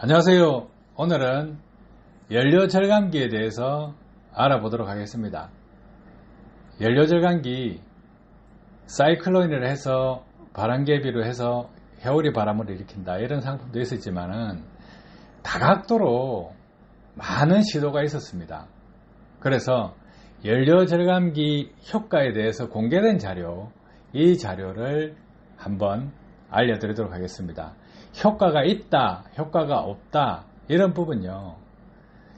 안녕하세요. 오늘은 연료절감기에 대해서 알아보도록 하겠습니다. 연료절감기 사이클론이라 해서 바람개비로 해서 해오리 바람을 일으킨다 이런 상품도 있었지만은 다각도로 많은 시도가 있었습니다. 그래서 연료절감기 효과에 대해서 공개된 자료, 이 자료를 한번 알려드리도록 하겠습니다. 효과가 있다, 효과가 없다 이런 부분요,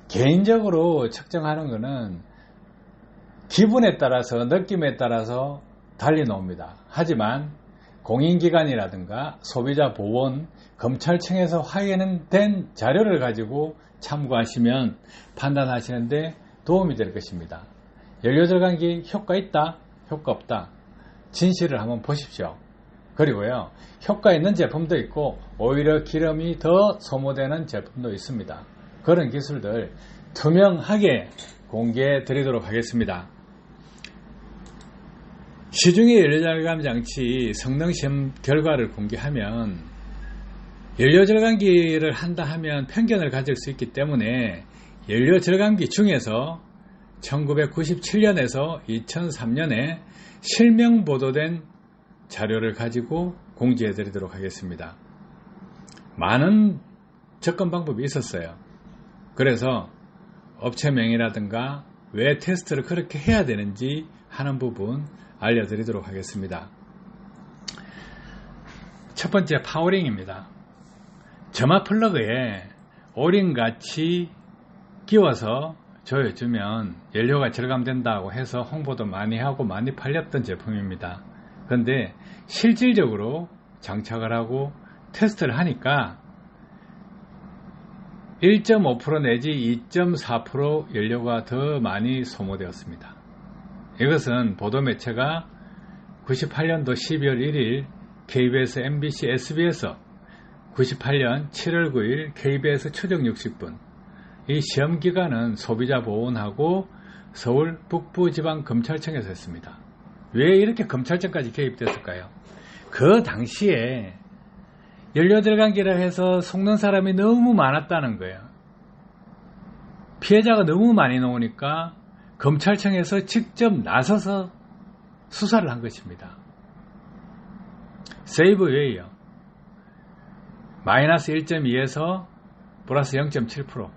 개인적으로 측정하는 것은 기분에 따라서 느낌에 따라서 달리 나옵니다. 하지만 공인기관이라든가 소비자보건, 검찰청에서 확인된 자료를 가지고 참고하시면 판단하시는데 도움이 될 것입니다. 연료절감기 효과 있다, 효과 없다, 진실을 한번 보십시오. 그리고요, 효과 있는 제품도 있고 오히려 기름이 더 소모되는 제품도 있습니다. 그런 기술들 투명하게 공개해 드리도록 하겠습니다. 시중의 연료절감 장치 성능시험 결과를 공개하면 연료절감기를 한다 하면 편견을 가질 수 있기 때문에 연료절감기 중에서 1997년에서 2003년에 실명 보도된 자료를 가지고 공지해 드리도록 하겠습니다. 많은 접근 방법이 있었어요. 그래서 업체명이라든가 왜 테스트를 그렇게 해야 되는지 하는 부분 알려드리도록 하겠습니다. 첫 번째, 파워링입니다. 점화 플러그에 오링같이 끼워서 조여주면 연료가 절감된다고 해서 홍보도 많이 하고 많이 팔렸던 제품입니다. 그런데 실질적으로 장착을 하고 테스트를 하니까 1.5% 내지 2.4% 연료가 더 많이 소모되었습니다. 이것은 보도매체가 98년도 12월 1일 KBS, MBC, SBS, 98년 7월 9일 KBS 추정 60분, 이 시험기관은 소비자보건하고 서울 북부지방검찰청에서 했습니다. 왜 이렇게 검찰청까지 개입됐을까요? 그 당시에 연료절감기라 해서 속는 사람이 너무 많았다는 거예요. 피해자가 너무 많이 나오니까 검찰청에서 직접 나서서 수사를 한 것입니다. 세이브 웨이요, 마이너스 1.2에서 플러스 0.7%.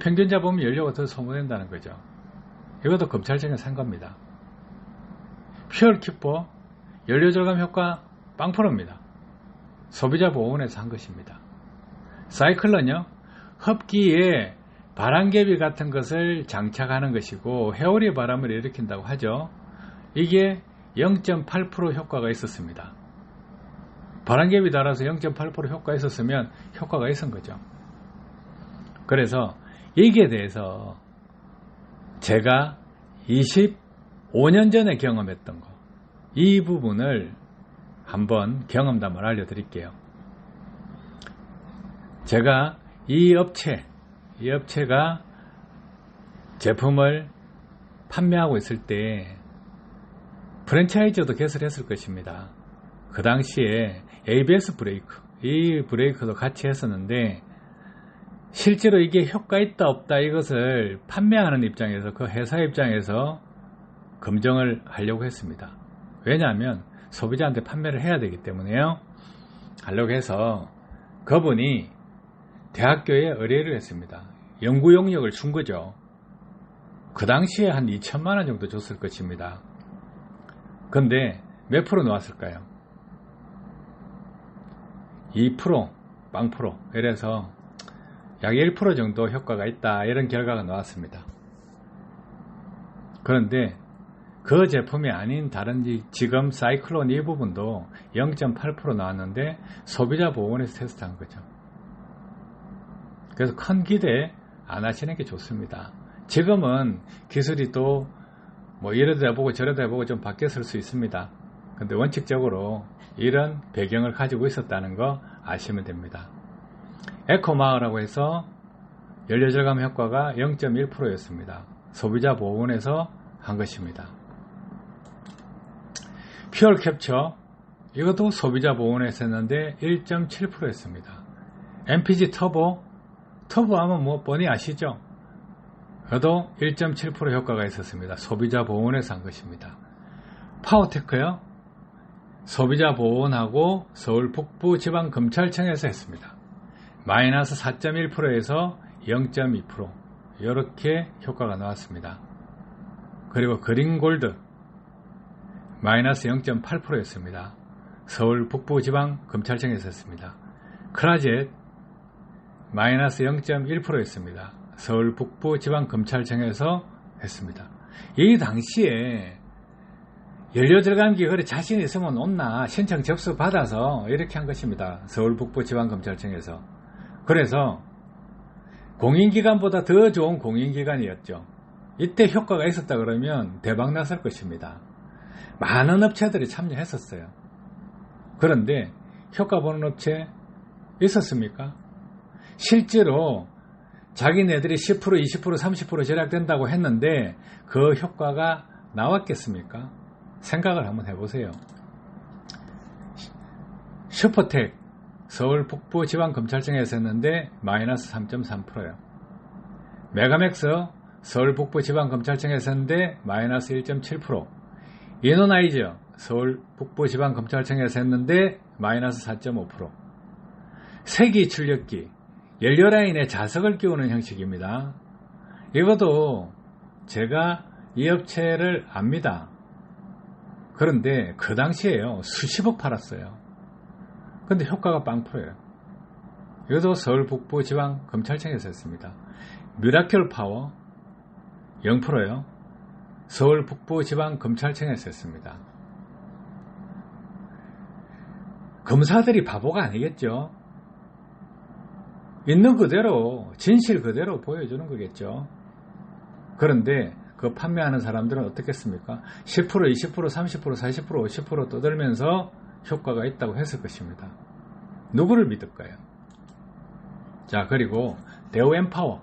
평균 잡으면 연료가 더 소모된다는 거죠. 이것도 검찰청에서 한 겁니다. 퓨얼키퍼 연료절감 효과 0%입니다. 소비자보건에서 한 것입니다. 사이클론요, 흡기에 바람개비 같은 것을 장착하는 것이고 해오리 바람을 일으킨다고 하죠. 이게 0.8% 효과가 있었습니다. 바람개비 달아서 0.8% 효과가 있었으면 효과가 있은 거죠. 그래서 이게 대해서 제가 25년 전에 경험했던 거, 이 부분을 한번 경험담을 알려드릴게요. 제가 이 업체가 제품을 판매하고 있을 때 프랜차이즈도 개설했을 것입니다. 그 당시에 ABS 브레이크, 이 브레이크도 같이 했었는데 실제로 이게 효과 있다 없다 이것을 판매하는 입장에서, 그 회사 입장에서 검증을 하려고 했습니다. 왜냐하면 소비자한테 판매를 해야 되기 때문에요. 하려고 해서 그분이 대학교에 의뢰를 했습니다. 연구 용역을 준 거죠. 그 당시에 한 2천만 원 정도 줬을 것입니다. 근데 몇 프로 나왔을까요? 2%, 0%. 이래서 약 1% 정도 효과가 있다, 이런 결과가 나왔습니다. 그런데 그 제품이 아닌 다른 지금 사이클론 이 부분도 0.8% 나왔는데 소비자보건에서 테스트한 거죠. 그래서 큰 기대 안 하시는 게 좋습니다. 지금은 기술이 또 뭐 이래도 해보고 저래도 해보고 좀 바뀌었을 수 있습니다. 근데 원칙적으로 이런 배경을 가지고 있었다는 거 아시면 됩니다. 에코마어라고 해서 연료절감 효과가 0.1%였습니다. 소비자보건에서 한 것입니다. 퓨얼캡처, 이것도 소비자보건에서 했는데 1.7%였습니다. MPG 터보 하면 뭐 뻔히 아시죠? 그래도 1.7% 효과가 있었습니다. 소비자 보훈에서 한 것입니다. 파워테크요. 소비자 보훈하고 서울 북부지방검찰청에서 했습니다. 마이너스 4.1%에서 0.2% 이렇게 효과가 나왔습니다. 그리고 그린골드 마이너스 0.8%였습니다. 서울 북부지방검찰청에서 했습니다. 크라젯 마이너스 0.1%였습니다. 서울 북부지방검찰청에서 했습니다. 이 당시에 연료절감기 그래 자신 있으면 온나 신청 접수 받아서 이렇게 한 것입니다. 서울 북부지방검찰청에서. 그래서 공인기관보다 더 좋은 공인기관이었죠. 이때 효과가 있었다 그러면 대박 났을 것입니다. 많은 업체들이 참여했었어요. 그런데 효과 보는 업체 있었습니까? 실제로 자기네들이 10%, 20%, 30% 절약된다고 했는데 그 효과가 나왔겠습니까? 생각을 한번 해보세요. 슈퍼텍 서울 북부지방검찰청에서 했는데 마이너스 3.3%예요. 메가맥스 서울 북부지방검찰청에서 했는데 마이너스 1.7%. 이노나이저 서울 북부지방검찰청에서 했는데 마이너스 4.5%. 세기 출력기 연료라인에 자석을 끼우는 형식입니다. 이것도 제가 이 업체를 압니다. 그런데 그 당시에요 수십억 팔았어요. 근데 효과가 0%예요. 이것도 서울 북부지방검찰청에서 했습니다. 미라클 파워 0%예요. 서울 북부지방검찰청에서 했습니다. 검사들이 바보가 아니겠죠. 있는 그대로 진실 그대로 보여주는 거겠죠. 그런데 그 판매하는 사람들은 어떻겠습니까? 10%, 20%, 30%, 40%, 50% 떠들면서 효과가 있다고 했을 것입니다. 누구를 믿을까요? 자, 그리고 대우 엠파워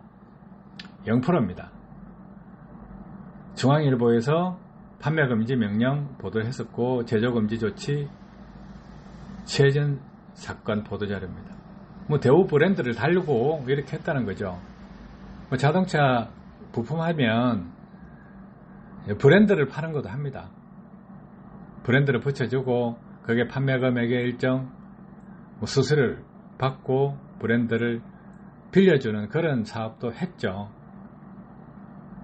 0%입니다. 중앙일보에서 판매금지 명령 보도를 했었고 제조금지 조치 취해진 사건 보도자료입니다. 뭐 대우 브랜드를 달고 이렇게 했다는 거죠. 뭐 자동차 부품하면 브랜드를 파는 것도 합니다. 브랜드를 붙여주고 그게 판매금액의 일정 수수료를 받고 브랜드를 빌려주는 그런 사업도 했죠.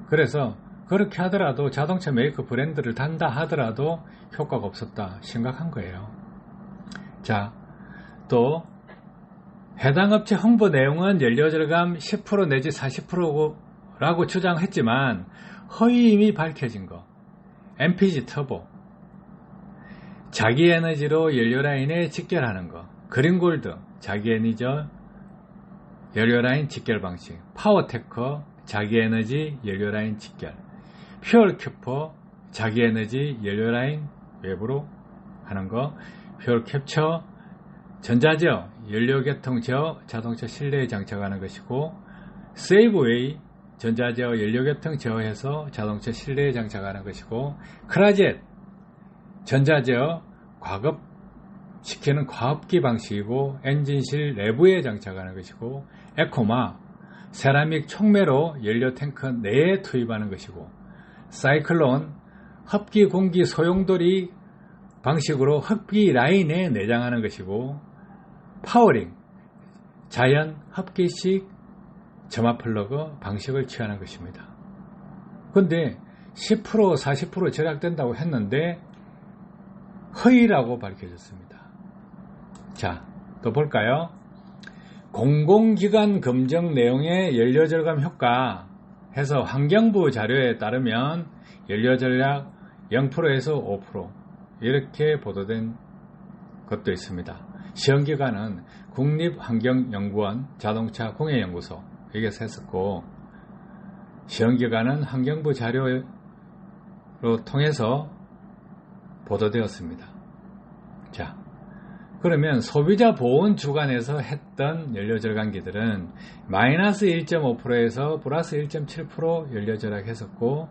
그래서 그렇게 하더라도 자동차 메이커 브랜드를 단다 하더라도 효과가 없었다. 심각한 거예요. 자, 또 해당 업체 홍보 내용은 연료절감 10% 내지 40%라고 주장했지만 허위임이 밝혀진 거. MPG 터보 자기 에너지로 연료라인에 직결하는 거. 그린골드 자기 에너지 연료라인 직결 방식. 파워테커 자기 에너지 연료라인 직결. 퓨얼캡처 자기 에너지 연료라인 외부로 하는 거. 퓨얼캡처 전자제어 연료계통 제어 자동차 실내에 장착하는 것이고, 세이브웨이 전자제어 연료계통 제어해서 자동차 실내에 장착하는 것이고, 크라젯 전자제어 과급시키는 과업기 방식이고 엔진실 내부에 장착하는 것이고, 에코마 세라믹 촉매로 연료 탱크 내에 투입하는 것이고, 사이클론 흡기 공기 소용돌이 방식으로 흡기 라인에 내장하는 것이고, 파워링 자연 흡기식 점화 플러그 방식을 취하는 것입니다. 그런데 10% 40% 절약된다고 했는데 허위라고 밝혀졌습니다. 자, 또 볼까요? 공공기관 검증 내용의 연료절감 효과 해서 환경부 자료에 따르면 연료전략 0%에서 5% 이렇게 보도된 것도 있습니다. 시험기관은 국립환경연구원 자동차 공해연구소 여기서 했었고, 시험기관은 환경부 자료로 통해서 보도되었습니다. 자, 그러면 소비자 보훈 주관에서 했던 연료절감기들은 마이너스 1.5%에서 플러스 1.7% 연료절약했었고,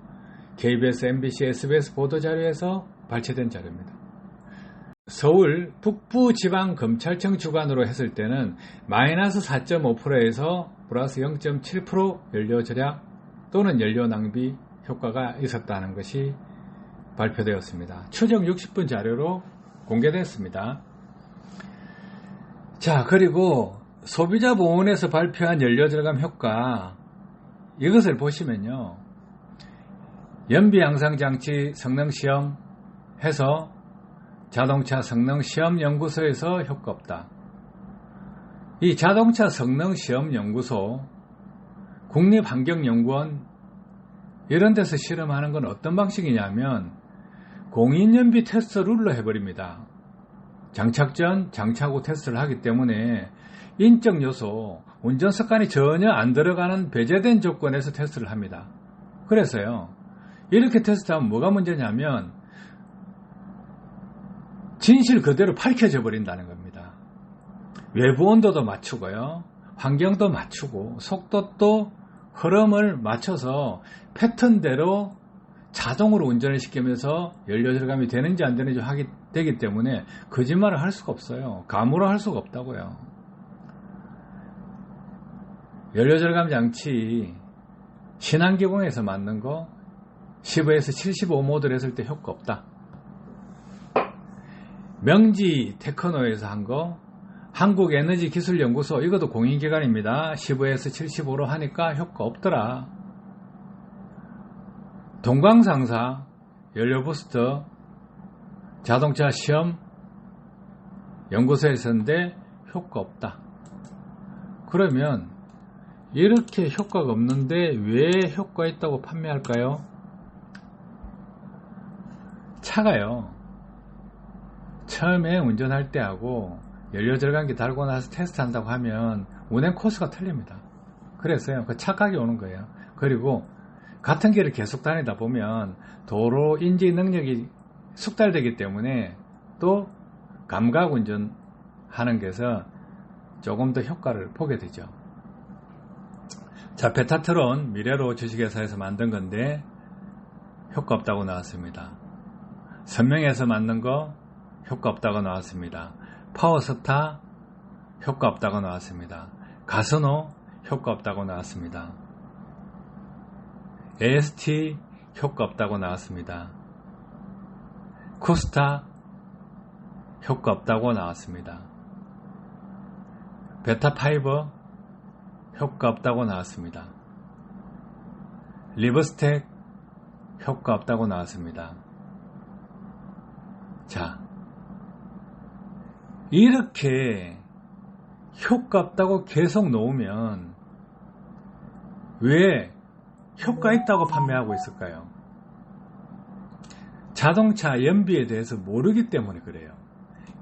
KBS, MBC, SBS 보도자료에서 발췌된 자료입니다. 서울 북부지방검찰청 주관으로 했을 때는 마이너스 4.5%에서 플러스 0.7% 연료 절약 또는 연료 낭비 효과가 있었다는 것이 발표되었습니다. 추정 60분 자료로 공개됐습니다. 자, 그리고 소비자보험원에서 발표한 연료 절감 효과, 이것을 보시면요, 연비향상장치 성능시험 해서 자동차 성능시험연구소에서 효과 없다. 이 자동차 성능시험연구소, 국립환경연구원 이런 데서 실험하는 건 어떤 방식이냐면 공인연비 테스트 룰로 해버립니다. 장착 전, 장착 후 테스트를 하기 때문에 인적 요소, 운전 습관이 전혀 안 들어가는 배제된 조건에서 테스트를 합니다. 그래서요, 이렇게 테스트하면 뭐가 문제냐면 진실 그대로 밝혀져 버린다는 겁니다. 외부 온도도 맞추고요, 환경도 맞추고 속도도 흐름을 맞춰서 패턴대로 자동으로 운전을 시키면서 연료 절감이 되는지 안 되는지 하기 되기 때문에 거짓말을 할 수가 없어요. 감으로 할 수가 없다고요. 연료 절감 장치 신한기공에서 만든 거 15에서 75 모드를 했을 때 효과 없다. 명지 테크노에서 한 거 한국에너지기술연구소, 이것도 공인기관입니다. 15에서 75로 하니까 효과 없더라. 동광상사 연료부스터 자동차 시험 연구소에 있었는데 효과 없다. 그러면 이렇게 효과가 없는데 왜 효과 있다고 판매할까요? 차가요, 처음에 운전할 때하고 연료 절감기 달고 나서 테스트한다고 하면 운행 코스가 틀립니다. 그래서요, 그 착각이 오는 거예요. 그리고 같은 길을 계속 다니다 보면 도로 인지 능력이 숙달되기 때문에 또 감각 운전하는 게서 조금 더 효과를 보게 되죠. 자, 베타트론 미래로 주식회사에서 만든 건데 효과 없다고 나왔습니다. 선명에서 만든 거 효과 없다고 나왔습니다. 파워스타 효과 없다고 나왔습니다. 가스노 효과 없다고 나왔습니다. AST 효과 없다고 나왔습니다. 쿠스타 효과 없다고 나왔습니다. 베타파이버 효과 없다고 나왔습니다. 리버스텍 효과 없다고 나왔습니다. 자, 이렇게 효과 없다고 계속 놓으면 왜 효과 있다고 판매하고 있을까요? 자동차 연비에 대해서 모르기 때문에 그래요.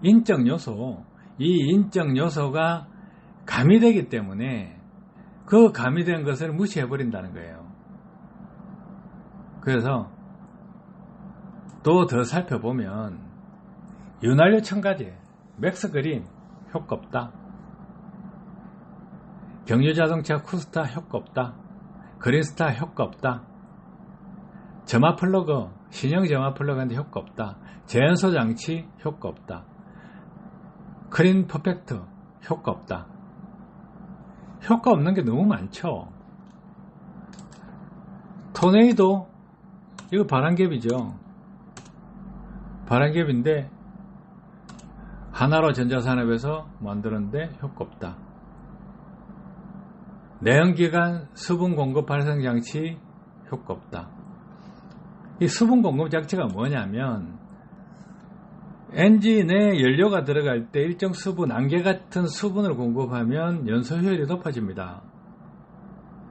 인적 요소, 이 인적 요소가 가미되기 때문에 그 가미된 것을 무시해버린다는 거예요. 그래서 또 더 살펴보면 윤활유 첨가제 맥스그린 효과 없다. 경유자동차 쿠스타 효과 없다. 그린스타 효과 없다. 점화 플러그, 신형 점화 플러그인데 효과 없다. 제연소 장치 효과 없다. 크린 퍼펙트 효과 없다. 효과 없는 게 너무 많죠. 토네이도, 이거 바람개비죠. 바람개비인데 하나로 전자산업에서 만드는데 효과 없다. 내연기관 수분 공급 발생 장치 효과 없다. 이 수분 공급 장치가 뭐냐면 엔진에 연료가 들어갈 때 일정 수분, 안개 같은 수분을 공급하면 연소 효율이 높아집니다.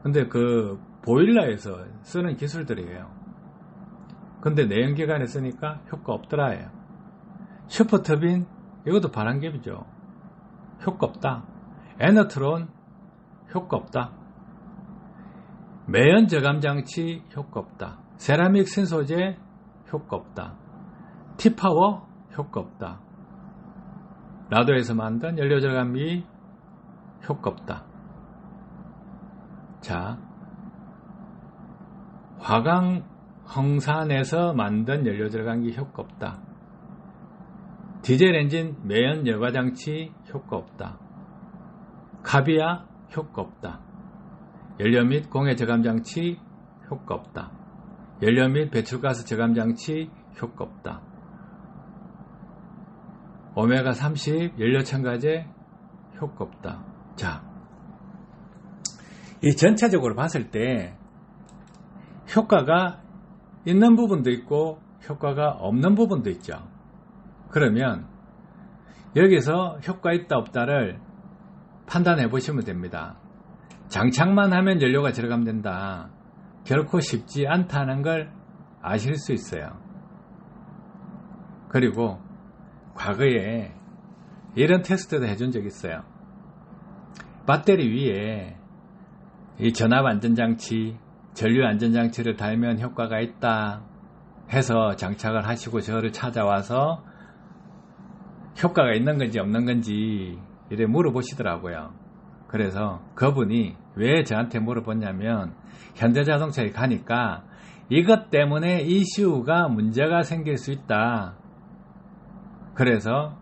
근데 그 보일러에서 쓰는 기술들이에요. 근데 내연기관에 쓰니까 효과 없더라예요. 슈퍼터빈, 이것도 바람개비죠. 효과 없다. 에너트론 효과 없다. 매연 저감 장치 효과 없다. 세라믹 신소재 효과 없다. T파워 효과 없다. 라도에서 만든 연료 절감기 효과 없다. 자, 화강 홍산에서 만든 연료 절감기 효과 없다. 디젤 엔진 매연 여과장치 효과 없다. 카비아 효과 없다. 연료 및 공해 저감 장치 효과 없다. 연료 및 배출가스 저감 장치 효과 없다. 오메가 30 연료 첨가제 효과 없다. 자, 이 전체적으로 봤을 때 효과가 있는 부분도 있고 효과가 없는 부분도 있죠. 그러면 여기서 효과 있다 없다를 판단해 보시면 됩니다. 장착만 하면 연료가 절감된다. 결코 쉽지 않다는 걸 아실 수 있어요. 그리고 과거에 이런 테스트도 해준 적이 있어요. 배터리 위에 이 전압 안전장치, 전류 안전장치를 달면 효과가 있다 해서 장착을 하시고 저를 찾아와서 효과가 있는 건지 없는 건지 이래 물어보시더라고요. 그래서 그분이 왜 저한테 물어봤냐면 현대자동차에 가니까 이것 때문에 ECU가 문제가 생길 수 있다. 그래서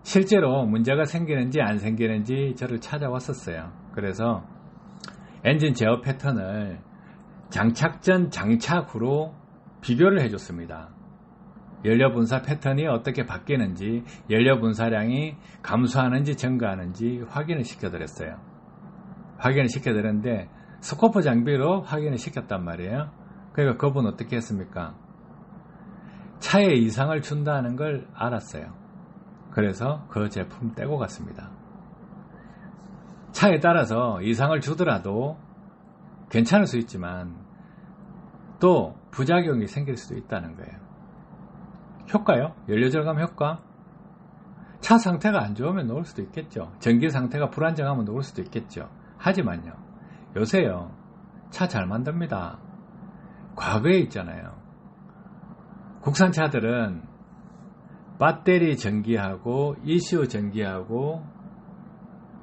실제로 문제가 생기는지 안 생기는지 저를 찾아왔었어요. 그래서 엔진 제어 패턴을 장착 전 장착 후로 비교를 해줬습니다. 연료 분사 패턴이 어떻게 바뀌는지, 연료 분사량이 감소하는지 증가하는지 확인을 시켜드렸어요. 확인을 시켜드렸는데 스코프 장비로 확인을 시켰단 말이에요. 그러니까 그분 어떻게 했습니까? 차에 이상을 준다는 걸 알았어요. 그래서 그 제품 떼고 갔습니다. 차에 따라서 이상을 주더라도 괜찮을 수 있지만 또 부작용이 생길 수도 있다는 거예요. 효과요? 연료 절감 효과? 차 상태가 안 좋으면 놓을 수도 있겠죠. 전기 상태가 불안정하면 놓을 수도 있겠죠. 하지만요, 요새요, 차 잘 만듭니다. 과거에 있잖아요. 국산 차들은 배터리 전기하고 ECU 전기하고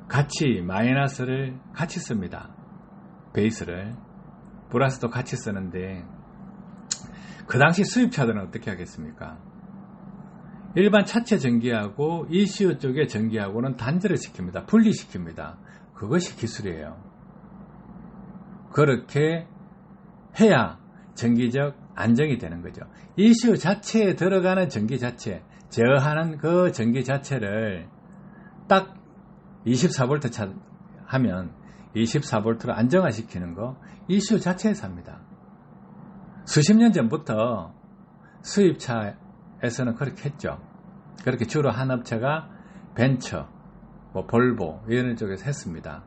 같이 마이너스를 같이 씁니다. 베이스를. 플러스도 같이 쓰는데 그 당시 수입차들은 어떻게 하겠습니까? 일반 차체 전기하고 ECU 쪽의 전기하고는 단절을 시킵니다. 분리시킵니다. 그것이 기술이에요. 그렇게 해야 전기적 안정이 되는 거죠. ECU 자체에 들어가는 전기 자체, 제어하는 그 전기 자체를 딱 24V 차 하면 24V로 안정화시키는 거 ECU 자체에서 합니다. 수십 년 전부터 수입차에서는 그렇게 했죠. 그렇게 주로 한 업체가 벤처, 볼보 이런 쪽에서 했습니다.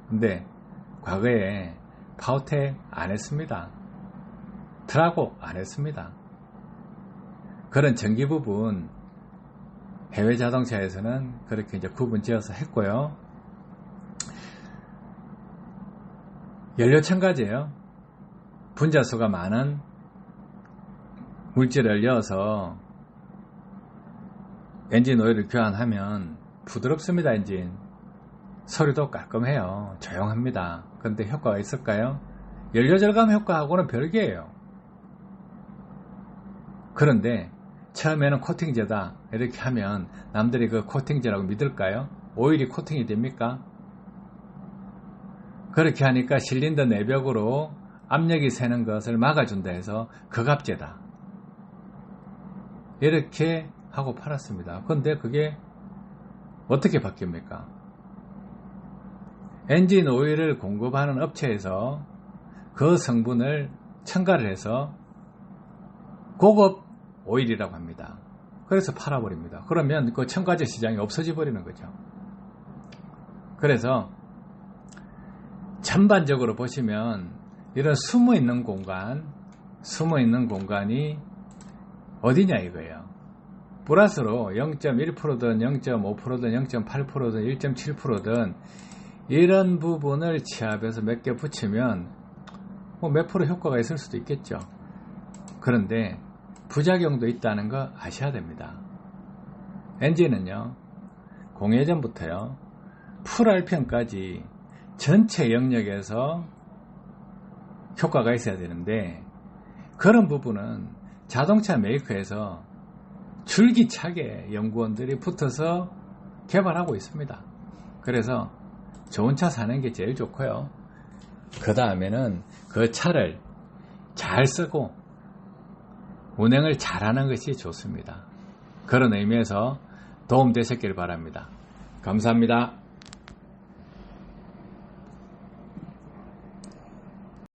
근데 과거에 파워텍 안 했습니다. 트라고 안 했습니다. 그런 전기 부분 해외 자동차에서는 그렇게 이제 구분 지어서 했고요. 연료 첨가제요. 분자수가 많은 물질을 넣어서 엔진 오일을 교환하면 부드럽습니다. 엔진 소리도 깔끔해요. 조용합니다. 그런데 효과가 있을까요? 연료 절감 효과하고는 별개예요. 그런데 처음에는 코팅제다 이렇게 하면 남들이 그 코팅제라고 믿을까요? 오일이 코팅이 됩니까? 그렇게 하니까 실린더 내벽으로 압력이 새는 것을 막아준다 해서 극압제다 이렇게 하고 팔았습니다. 그런데 그게 어떻게 바뀝니까? 엔진 오일을 공급하는 업체에서 그 성분을 첨가를 해서 고급 오일이라고 합니다. 그래서 팔아버립니다. 그러면 그 첨가제 시장이 없어져 버리는 거죠. 그래서 전반적으로 보시면 이런 숨어있는 공간이 어디냐 이거예요. 플러스로 0.1%든 0.5%든 0.8%든 1.7%든 이런 부분을 치압해서 몇 개 붙이면 몇 프로 효과가 있을 수도 있겠죠. 그런데 부작용도 있다는 거 아셔야 됩니다. 엔진은요, 공회전부터요, 풀 RPM까지 전체 영역에서 효과가 있어야 되는데 그런 부분은 자동차 메이커에서 줄기차게 연구원들이 붙어서 개발하고 있습니다. 그래서 좋은 차 사는 게 제일 좋고요. 그 다음에는 그 차를 잘 쓰고 운행을 잘하는 것이 좋습니다. 그런 의미에서 도움 되셨길 바랍니다. 감사합니다.